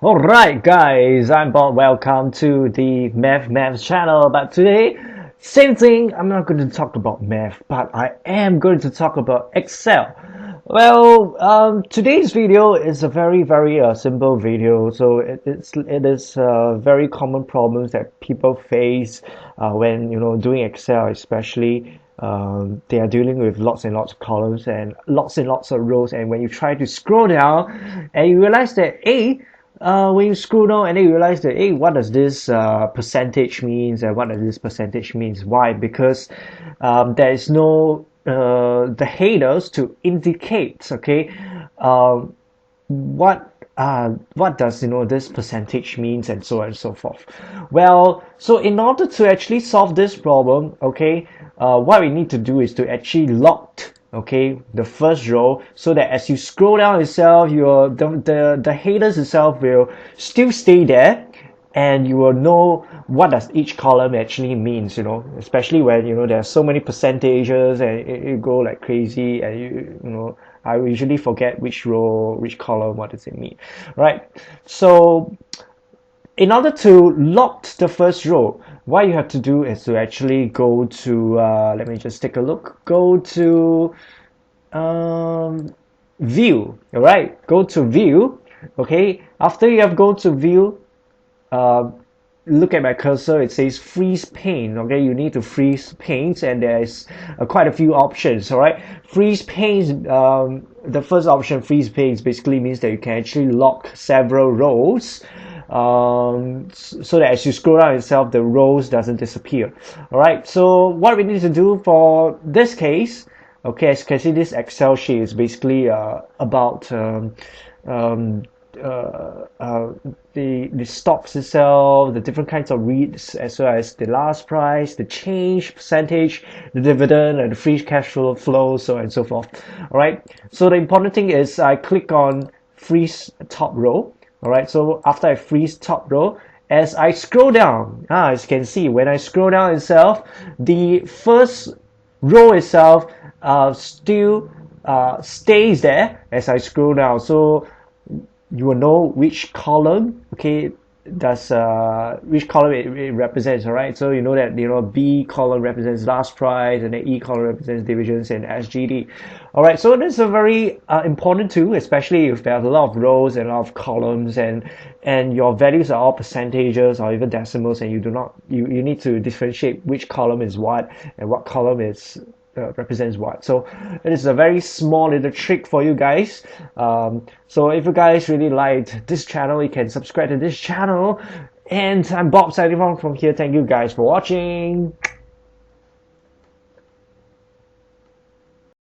Alright guys, I'm Bob. Welcome to the Math channel. But today, same thing, I'm not going to talk about math, but I am going to talk about Excel. Today's video is a very simple video. So it is very common problems that people face when doing Excel, especially they are dealing with lots and lots of columns and lots of rows. And when you try to scroll down, and you realize that when you scroll down and then you realize that, hey, what does this percentage means and what does this percentage means? Why? Because there is no the headers to indicate, okay, what does this percentage means, and so on and so forth. Well, so in order to actually solve this problem, okay, what we need to do is to actually lock, okay, the first row, so that as you scroll down itself, the headers itself will still stay there, and you will know what does each column actually means, especially when there are so many percentages and it go like crazy, and I usually forget which row, which column, what does it mean, right? So in order to lock the first row, what you have to do is to actually go to let me just take a look, go to view. All right, go to view. Okay, after you have go to view, look at my cursor, it says freeze paint. Okay, you need to freeze paint, and there's quite a few options. All right, freeze paint, the first option, freeze paint, basically means that you can actually lock several rows, so that as you scroll down itself, the rows doesn't disappear. All right, so what we need to do for this case, okay, as you can see, this Excel sheet is basically about the stocks itself, the different kinds of REITs, as well as the last price, the change percentage, the dividend, and the free cash flow, so on and so forth. All right, so the important thing is I click on freeze top row. All right, so after I freeze top row, as I scroll down, as you can see, when I scroll down itself, the first row itself still stays there as I scroll down. So you will know which column, okay, does which column it represents. All right, so you know that B column represents last price, and the E column represents divisions and SGD. All right, so this is a very important tool, especially if there are a lot of rows and a lot of columns, and your values are all percentages or even decimals, and you need to differentiate which column is what and what column is represents what. So it is a very small little trick for you guys. So if you guys really liked this channel, you can subscribe to this channel. And I'm Bob signing off from here. Thank you guys for watching.